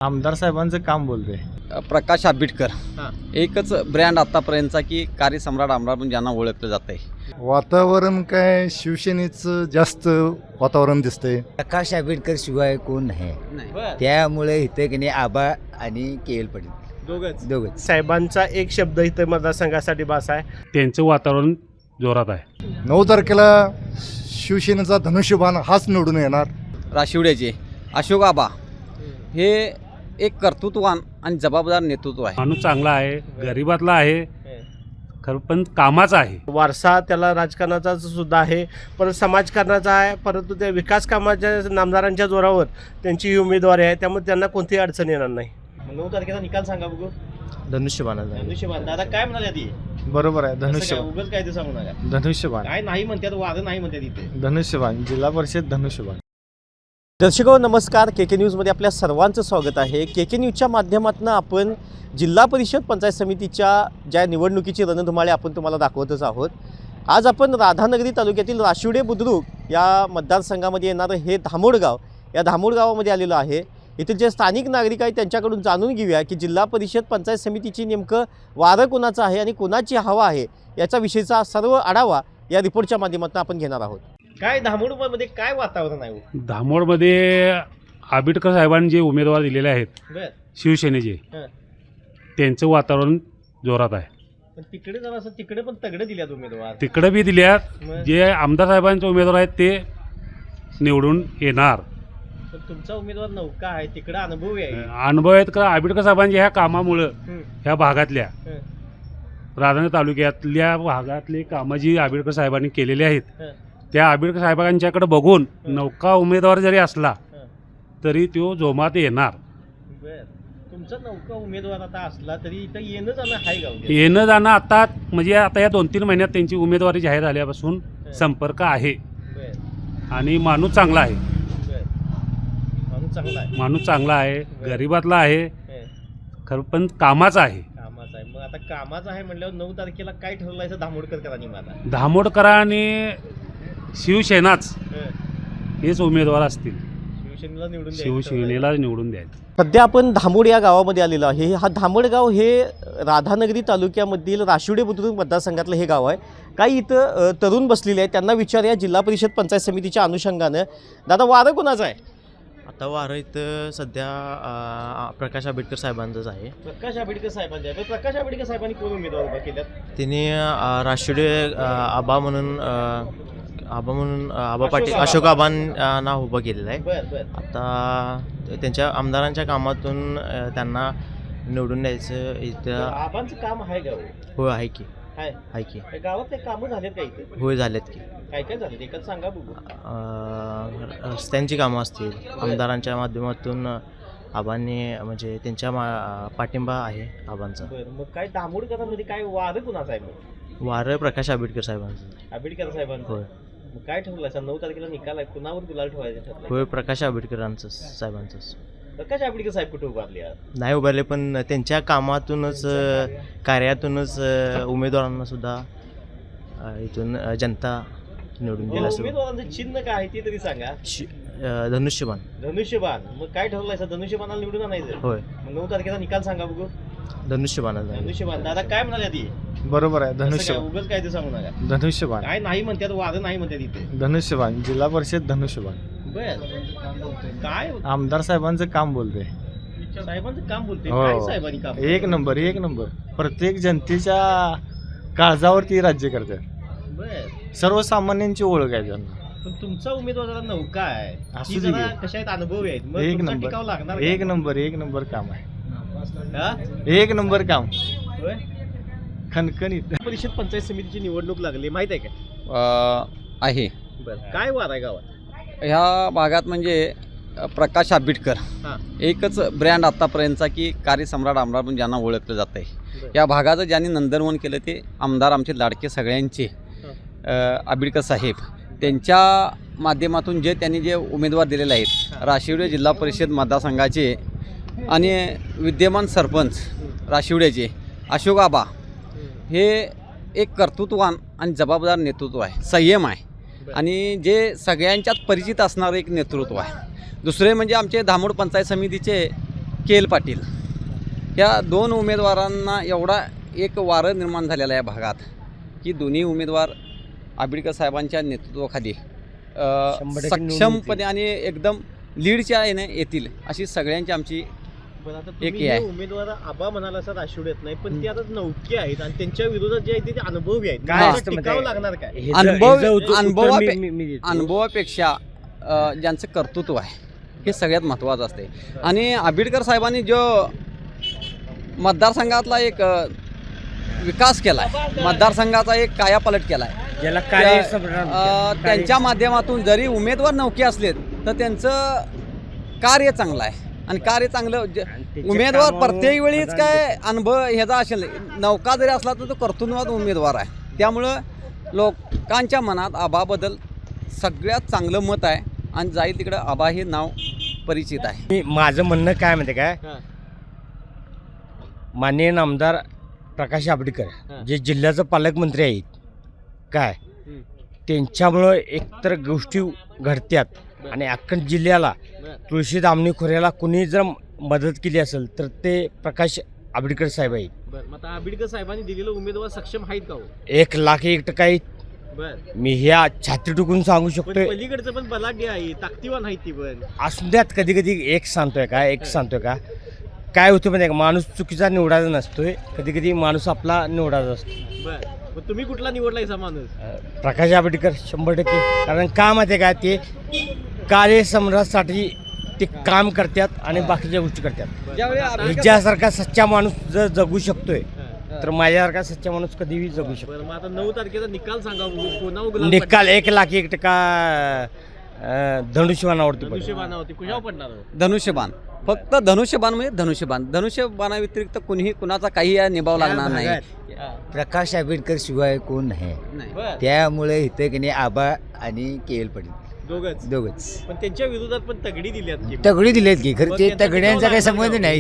आमदार साहेबांचं काम बोलतोय प्रकाश आंबेडकर एकच ब्रँड आतापर्यंतचा की कार्यसम्राट आमदार म्हणून ज्यांना ओळखलं जात आहे. वातावरण काय शिवसेनेचं जास्त वातावरण दिसतंय. प्रकाश आंबेडकर शिवाय कोण नाही, त्यामुळे इथे की नाही आबा आणि केएल पाटील दोघंच. साहेबांचा एक शब्द इथं मतदारसंघासाठी बास आहे. त्यांचं वातावरण जोरात आहे. 9 तारखेला शिवसेनेचा धनुष्यबाण हाच निवडून येणार. राशिवड्याचे अशोक आबा हे एक कर्तृत्ववान आणि जबाबदार नेतृत्व आहे. माणूस चांगला आहे, गरिबातला आहे, खरं पण कामाचा आहे. वारसा त्याला राजकारणाचा सुद्धा आहे, परत समाजकारणाचा आहे, परंतु त्या विकास कामाच्या नामदारांच्या जोरावर त्यांची ही उमेदवारी आहे, त्यामुळे त्यांना कोणतीही अडचण येणार नाही. 9 तारखेचा निकाल सांगा बघू. धनुष्यबाण दादा काय म्हणाले ती बरोबर आहे. उगाच काय ते सांगू नका. धनुष्यबाण काय नाही म्हणतात, वाद नाही म्हणतात इथे. धनुष्यबाण जिल्हा परिषद धनुष्यबाण. दर्शको नमस्कार, के न्यूजमध्ये आपल्या सर्वांचं स्वागत आहे. के न्यूजच्या माध्यमातून आपण जिल्हा परिषद पंचायत समितीच्या ज्या निवडणुकीची रणधुमाळी आपण तुम्हाला दाखवतच आहोत. आज आपण राधानगरी तालुक्यातील राशिवडे बुद्रुक या मतदारसंघामध्ये येणारं हे धामोडगाव, या धामोडगावामध्ये आलेलो आहे. येथील जे स्थानिक नागरिक आहेत त्यांच्याकडून जाणून घेऊया की जिल्हा परिषद पंचायत समितीची नेमकं वारं कोणाचं आहे आणि कोणाची हवा आहे याचा विषयीचा सर्व आढावा या रिपोर्टच्या माध्यमातून आपण घेणार आहोत. काय धामोडमध्ये काय वातावरण आहे? धामोडमध्ये आंबेडकर साहेबांनी जे उमेदवार दिलेले आहेत शिवसेनेचे, त्यांचं वातावरण जोरात आहे. पण तिकडे जरा असं तिकडे पण तगडे दिल्यात उमेदवार, तिकडे बी दिल्यात. जे आमदार साहेबांचे उमेदवार आहेत ते निवडून येणार. पण तुमचा उमेदवार नौका आहे, तिकडे अनुभव आहे. अनुभव आहेत का आंबेडकर साहेबांच्या ह्या कामामुळं ह्या भागातल्या राधानगरी तालुक्यातल्या भागातले कामं जी आंबेडकर साहेबांनी केलेली आहेत त्या आंबेडकर साहेबांच्याकडे बघून नौका उमेदवार जरी असला तरी तो जोमात येणार. तुमचा नौका उमेदवार आता असला तरी इथं येणं जाणं आहे गाव, येणं जाणं आता म्हणजे आता या 2-3 महिन्यात त्यांची उमेदवारी जाहीर झाल्यापासून संपर्क आहे. आणि माणूस चांगला आहे. माणूस चांगला आहे, गरिबातला आहे, खरं पण कामाचा आहे. मग आता कामाचं आहे म्हटल्यावर 9 तारखेला काय ठरवलं धामोडकरांनी? मला धामोडकरांनी शिवसेनाच हेच उमेदवार असतील. शिवसेनेला निवडून द्यायचं. सध्या आपण धामोड या गावामध्ये आलेलो आहे. हा धामोडगाव हे राधानगरी तालुक्यामधील राशिवडे बुद्रुक मतदारसंघातलं हे गाव आहे. काही इथं तरुण बसलेले आहेत, त्यांना विचारूया जिल्हा परिषद पंचायत समितीच्या अनुषंगानं. दादा वारं कोणाचं आहे? आता वारं इथं सध्या प्रकाश आंबेडकर साहेबांचंच आहे. प्रकाश आंबेडकर साहेबांचे आहे. प्रकाश आंबेडकर साहेबांनी कोण उमेदवार उभा केल्यात? त्यांनी राष्ट्रीय आबा पाटील अशोक आबांना उभं केलेलं आहे. आता त्यांच्या आमदारांच्या कामातून त्यांना निवडून द्यायचं इथं. आबांचं काम आहे गाव? हो आहे की. आहे की गावात ते कामं झालेत का इथे? होय झालेत की. काय काय झालेत एकच सांगा बघू. रस्त्यांची कामं असतील, आमदारांच्या माध्यमातून आबांनी म्हणजे त्यांच्या पाठिंबा आहे आबांचा. मग काय धामोडकरांमध्ये काय वारं कुणाचं आहे? मग वारं प्रकाश आंबेडकर साहेबांचं. आंबेडकर साहेबांचं. होय. मग काय ठरलं 9 तारखेला निकाल आहे, कुणावर गुलाल ठेवायचं ठरलं? होय प्रकाश आंबेडकरांचं साहेबांचंच. प्रकाश आंबेडकर साहेब कुठे उभारले? नाही उभारले, पण त्यांच्या कामातूनच कार्यातूनच उमेदवारांना सुद्धा इथून जनता निवडून दिला. उमेदवारांचं चिन्ह काय आहे ते तरी सांगा. धनुष्यबाण. धनुष्यबाण. मग काय ठरलं धनुष्यबाणाला निवडून आणायचं? होय. मग 9 तारखेचा निकाल सांगा बघू. धनुष्यबाणाला. धनुष्यबाण. दादा काय म्हणाले ती? बरोबर आहे. धनुष्यबाण. उगाच काय ते सांगू नका. धनुष्यबाण. काय नाही म्हणतात, वाद नाही म्हणतात इथे. धनुष्यबाण जिल्हा परिषद धनुष्यबाण. काय आमदार साहेबांचं काम बोलतोय. साहेबांचं काम बोलते. हो. काय साहेबांनी काम? एक नंबर. प्रत्येक जनतेच्या काळजावरती राज्य करतात. सर्वसामान्यांची ओळख आहे त्यांना. पण तुमचा उमेदवार जरा नौका आहे, असू ती दे. जरा कशा आहेत, अनुभव आहेत. मग एक तुमचा नंबर. टिकाव लागणार का? एक नंबर काम आहे. हा? एक नंबर काम. होय. खणखणीत. परिषद पंचायत समितीची निवडणूक लागली, माहित आहे का? आहे काय वाद आहे गावात? ह्या भागात म्हणजे प्रकाश आंबेडकर हां. एकच ब्रँड आतापर्यंतचा की कार्यसम्राट आमदार म्हणून ज्यांना ओळखलं जात आहे. या भागाचं ज्यांनी नंदनवन केलं ते आमदार आमचे लाडके सगळ्यांचे आंबेडकर साहेब. त्यांच्या माध्यमातून त्यांनी जे उमेदवार दिलेले आहेत राशिवडे जिल्हा परिषद मतदारसंघाचे आणि विद्यमान सरपंच राशिवड्याचे अशोक आबा हे एक कर्तृत्ववान आणि जबाबदार नेतृत्व आहे. संयम आहे आणि जे सगळ्यांच्यात परिचित असणारं एक नेतृत्व आहे. दुसरे म्हणजे आमचे धामोड पंचायत समितीचे केएल पाटील या दोन उमेदवारांना एवढा एक वारं निर्माण झालेलं आहे भागात की दोन्ही उमेदवार आबिडकर साहेबांच्या नेतृत्वाखाली सक्षमपणे आणि एकदम लीडच्या याने येतील अशी सगळ्यांची आमची पण आता एक तुम्ही हे हे आहे. उमेदवार आबा म्हणाला सर आशुड येत नाही पण ती आता नौके आहेत आणि त्यांच्या विरोधात जे आहे ते अनुभवी आहेत काय त्यांना असतं टिकावं माहिती लागणार काय अनुभवापेक्षा ज्यांचं कर्तृत्व आहे हे सगळ्यात महत्त्वाचं असते. आणि आबिडकर साहेबांनी जो मतदारसंघातला एक विकास केला आहे, मतदारसंघाचा एक कायापालट केला आहे, ज्याला त्यांच्या माध्यमातून जरी उमेदवार नौके असलेत तर त्यांचं कार्य चांगलं आहे आणि कार्य चांगलं उमेदवार प्रत्येक वेळीच काय अनुभव ह्याचा असेल नौका जरी असला तर तो कर्तृत्ववान उमेदवार आहे. त्यामुळं लोकांच्या मनात आबाबद्दल सगळ्यात चांगलं मत आहे आणि जाईल तिकडं आबा हे नाव परिचित आहे. माझं म्हणणं काय म्हणते काय हां. माननीय आमदार प्रकाश आंबेडकर हां. जे जिल्ह्याचं पालकमंत्री आहेत काय हं. त्यांच्यामुळं एकतर गोष्टी घडत्यात आणि अख्खं जिल्ह्याला तुळशी दामणी खोऱ्याला कुणी जर मदत केली असेल तर ते प्रकाश आंबेडकर साहेब आहेत. बरं मग आता आंबेडकर साहेबांनी दिलेलं उमेदवार सक्षम आहेत का हो? 1,01% आहेत. बरं मी ह्या छाती टुकून सांगू पण शकतोय. पलीकडचं पण बलाढ्य आहे ताकदीवान आहे ती पण असू द्यात कधी कधी एक सांगतोय का काय होतं माहिती आहे का माणूस चुकीचा निवडायचा नसतोय कधी कधी माणूस आपला निवडायचा असतो. बरं मग तुम्ही कुठला निवडलायचा माणूस? प्रकाश आंबेडकर 100% कारण का माहिती आहे का ते कार्यसम्राटसाठी ते काम करतात आणि बाकीच्या गोष्टी करतात. ज्यावेळी हिच्यासारखा सच्चा माणूस जर जगू शकतोय तर माझ्यासारखा सच्चा माणूस कधीही जगू शकतो. बरं मग आता 9 तारखेचा निकाल सांगा कोणावर गुलाल निकाल 1,01% धनुष्यबाणावरती पडतो. धनुष्यबाणावरती कुणावर पडणार हो? धनुष्यबाण फक्त धनुष्यबाण म्हणजे धनुष्यबाणाव्यतिरिक्त कुणीही कुणाचा काही निभाव लागणार नाही. प्रकाश आंबेडकर शिवाय कोण नाही नाही. बरं त्यामुळे इथं की नाही आबा आणि केएल पाटील दोघच पण त्यांच्या विरोधात पण तगडी दिल्यात की तगडी दिलेत की खरं पण ते त्यांचा तगड्यांचा काही टिकाव संबंध लागणार नाही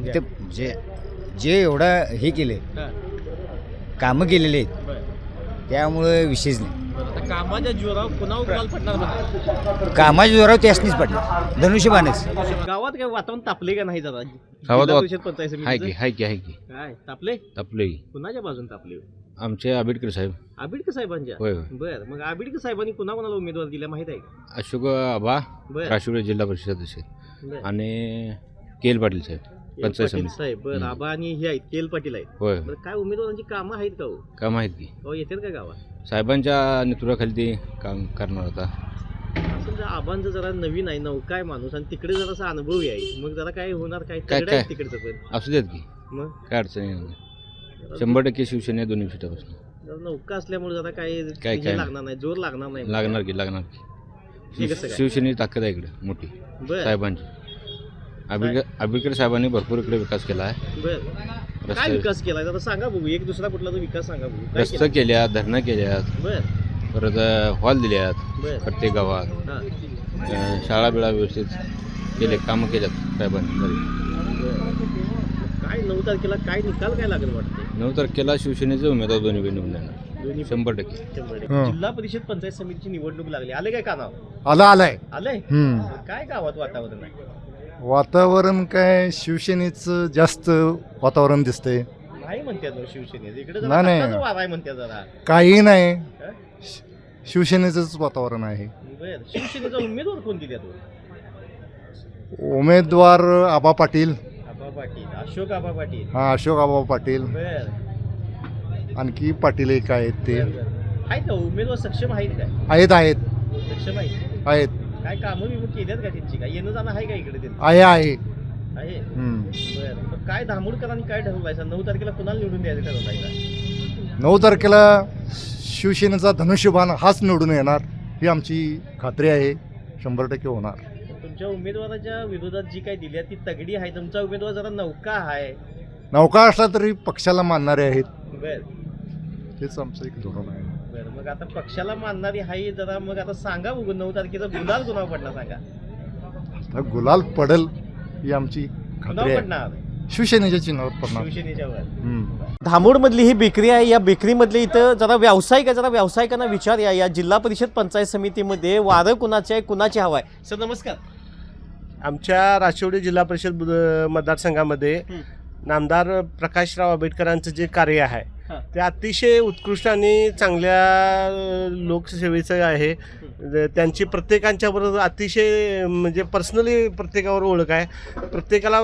इथं जे एवढं हे केले हां. कामं केलेले आहेत बरं. त्यामुळे विशेष नाही. बरं, आता कामाच्या जोरावर कुणावर गुलाल पडणार बघा. कामाच्या जोरावर त्यासनीच पडलं धनुष्यबाणच. गावात काय वातावरण तापले का नाही जरा गावात जिल्हा परिषद पंचायत हाय समितीचं? की काय तापले तपले कुणाच्या बाजून तापले? आमचे आंबेडकर साहेब आंबेडकर साहेबांच्या होय बर मग आंबेडकर साहेबांनी कुणाला उमेदवार दिला माहित आहे का? अशोक आबा बर राष्ट्रीय जिल्हा परिषद सदस्य बर. आणि केएल पाटील साहेब केएल पंचायत पाटील समिती. साहेब बर आबा आणि हे आहेत केएल पाटील आहेत. होय बरं काय उमेदवारांची कामं आहेत का हो? का माहीत की हो येतात का गावात? साहेबांच्या नेतृत्वाखाली ते काम करणार होता. समजा आबांचं जरा नवीन आहे नौका आहे माणूस आणि तिकडे जरासा अनुभवी आहे मग जरा काय होणार काय काय- तगडं आहे तिकडचं पण असू देत की मग काय अडचणी नाही. 100% शिवसेना दोन्ही सीटापासून जरा नौका असल्यामुळे जरा काय काय- हे लागणार नाही जोर लागणार नाही लागणार की हे कसं काय? शिवसेनेची ताकद आहे इकडे मोठी बर साहेबांची. आंबेडकर साहेबांनी भरपूर इकडे विकास केला आहे. बर काय रस्ते विकास केलाय आता सांगा बघू एक दुसरा कुठला तर विकास सांगा बघू काय रस्ते केल्यात धरणं केल्यात बर परत हॉल दिल्यात बर प्रत्येक गावात. हां शाळा बिळा व्यवस्थित केले कामं केल्यात साहेबांनी बरी. काय 9 तारखेला काय निकाल काय लागेल वाटते? 9 तारखेला शिवसेनेचे उमेदवार दोन्ही निवडून येणार दोन्ही 100%. 100%. हां. जिल्हा परिषद पंचायत समितीची निवडणूक लागली आले काय कानाव आलाय आलंय काय गावात वातावरण आहे? वातावरण काय शिवसेनेचं जास्त वातावरण दिसतंय. नाही म्हणतात हो शिवसेनेचं इकडे नाही, नाही. जरा वार आहे म्हणतात जरा काही नाही हं? शिवसेनेचंच वातावरण आहे. बर शिवसेनेचा उमेदवार कोण दिल्यात हो? उमेदवार आबा पाटील, आबा पाटील अशोक आबा पाटील हा अशोक आबा पाटील, बर आणखी पाटील एक आहेत ते आहेत का उमेदवार सक्षम आहेत काय आहेत सक्षम आहेत आहेत काय कामं बिमं केल्यात का त्यांची काय येणं जाणं आहे का इकडे त्यांचं आहे आहे हम्म. बर मग काय धामोडकरांनी काय ठरवलायचं 9 तारखेला कुणाला निवडून द्यायचं ठरवलायचं? 9 तारखेला शिवसेनेचा धनुष्यबाण हाच निवडून येणार ही आमची खात्री आहे. 100% होणार. तुमच्या उमेदवाराच्या विरोधात जी काय दिली ती तगडी आहे तुमचा उमेदवार जरा नौका आहे नौका असला तरी पक्षाला मानणारे आहेत. बर हेच आमचं एक धोरण आहे. बर मग आता पक्षाला मानणारी आहे जरा मग आता सांगा बघू 9 तारखेचा गुलाल कुणावर पडला सांगा आता गुलाल पडल ही आमची खात्री कुणावर आहे. पडणार शिवसेनेच्या चिन्हावर पडणार. शिवसेनेच्यावर हम्म. धामोडमधली ही बेकरी आहे या बेकरीमधले इथं जरा व्यावसायिकांना विचारूया या जिल्हा परिषद पंचायत समितीमध्ये वारं कुणाचे आहे कुणाची हवा आहे? सर नमस्कार आमच्या राशिवडी जिल्हा परिषद मतदारसंघामध्ये नामदार प्रकाशराव आंबेडकरांचं जे कार्य आहे ते अतिशय उत्कृष्ट आणि चांगल्या लोकसेवेचं आहे. त्यांची प्रत्येकांच्याबरोबर अतिशय म्हणजे पर्सनली प्रत्येकावर ओळख आहे. प्रत्येकाला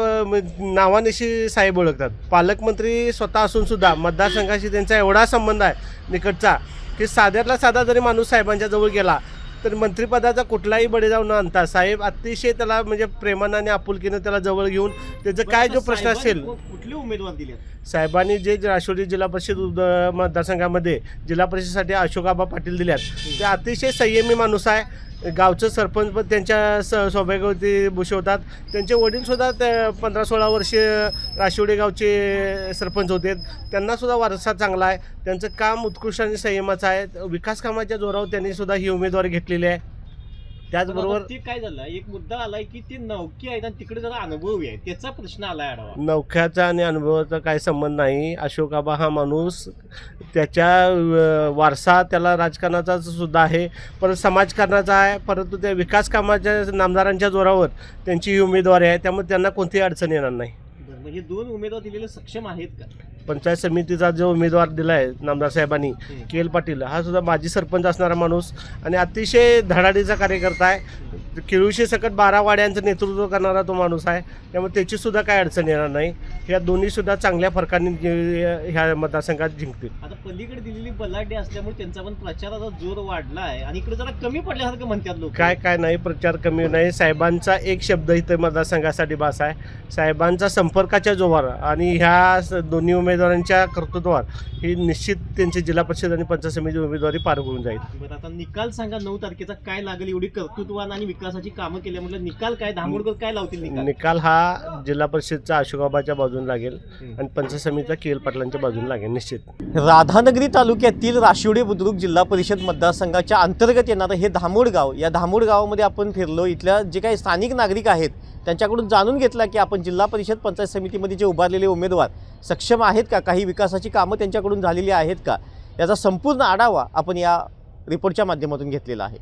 नावानिशी साहेब ओळखतात. पालकमंत्री स्वतः असूनसुद्धा मतदारसंघाशी त्यांचा एवढा संबंध आहे निकटचा की साध्यातला साधा जरी माणूस साहेबांच्या जवळ गेला तर मंत्रिपदाचा कुठलाही बडेजाव न आणता साहेब अतिशय त्याला म्हणजे प्रेमानं आणि आपुलकीनं त्याला जवळ घेऊन त्याचं काय जो प्रश्न असेल. कुठले उमेदवार दिले? साहेबांनी जे राष्ट्रवादी जिल्हा परिषद मतदारसंघामध्ये जिल्हा परिषदेसाठी अशोकाबा पाटील दिल्यात ते अतिशय संयमी माणूस आहे. गावचं सरपंच पण त्यांच्या सौभाग्यवती भूषवतात. त्यांचे वडीलसुद्धा 15-16 वर्षे राशिवडे गावचे सरपंच होते. त्यांनासुद्धा वारसा चांगला आहे. त्यांचं काम उत्कृष्ट आणि संयमाचं आहे. विकास कामाच्या जोरावर त्यांनी सुद्धा ही उमेदवारी घेतलेली आहे. त्याचबरोबर ते काय झालं, एक मुद्दा आलाय की ती नौकी आहेत आणि तिकडे जरा अनुभवी आहे, त्याचा प्रश्न आलाय आढावा. नौख्याचा आणि अनुभवाचा काय संबंध नाही. अशोकाबा हा माणूस त्याच्या वारसा त्याला राजकारणाचा सुद्धा आहे, परत समाजकारणाचा आहे, परंतु त्या विकास कामाच्या नामदारांच्या जोरावर त्यांची ही उमेदवारी आहे. त्यामुळे त्यांना कोणतीही अडचण येणार नाही. म्हणजे 2 उमेदवार दिलेले सक्षम आहेत का? पंचायत समितीचा जो उमेदवार दिला आहे नामदार साहेबांनी के पाटील हा सुद्धा माजी सरपंच असणारा माणूस आणि अतिशय धडाडीचा कार्यकर्ता आहे. किळूशी सकट 12 वाड्यांचं नेतृत्व करणारा तो माणूस आहे. त्यामुळे त्याचीसुद्धा काय अडचण येणार नाही. ह्या दोन्हीसुद्धा चांगल्या फरकाने ह्या मतदारसंघात जिंकतील. आता पलीकडे दिलेली बलाढ्य असल्यामुळे त्यांचा पण प्रचाराचा जोर वाढला आहे आणि इकडे जरा कमी पडल्यासारखं म्हणतात लोक. काय नाही, प्रचार कमी नाही. साहेबांचा एक शब्द इथं मतदारसंघासाठी बास आहे. साहेबांचा संपर्काच्या जोरावर आणि ह्या दोन्ही उमेदवारांच्या कर्तृत्वावर ही निश्चित त्यांची जिल्हा परिषद आणि पंचायत समिती उमेदवारी पार होऊन जाईल. बरं, आता निकाल सांगा 9 तारखेचा काय लागेल? एवढी कर्तृत्वान आणि विकासाची कामं केल्यामुळे निकाल काय, धामोडकर काय लावतील? निकाल हा जिल्हा परिषदचा अशोकाबाच्या बाजून लागेल आणि पंचायत समितीचा के पाटलांच्या बाजून लागेल निश्चित. राधानगरी तालुक्यातील राशिवडे बुद्रुक जिल्हा परिषद मतदारसंघाच्या अंतर्गत येणारं हे धामोड गाव, या धामोड गावामध्ये आपण फिरलो. इथल्या जे काही स्थानिक नागरिक आहेत त्यांच्याकडून जाणून घेतला की आपण जिल्हा परिषद पंचायत समितीमध्ये जे उभारलेले उमेदवार सक्षम आहेत का, काही विकासाची कामं त्यांच्याकडून झालेली आहेत का, याचा संपूर्ण आढावा आपण या रिपोर्टच्या माध्यमातून घेतलेला आहे.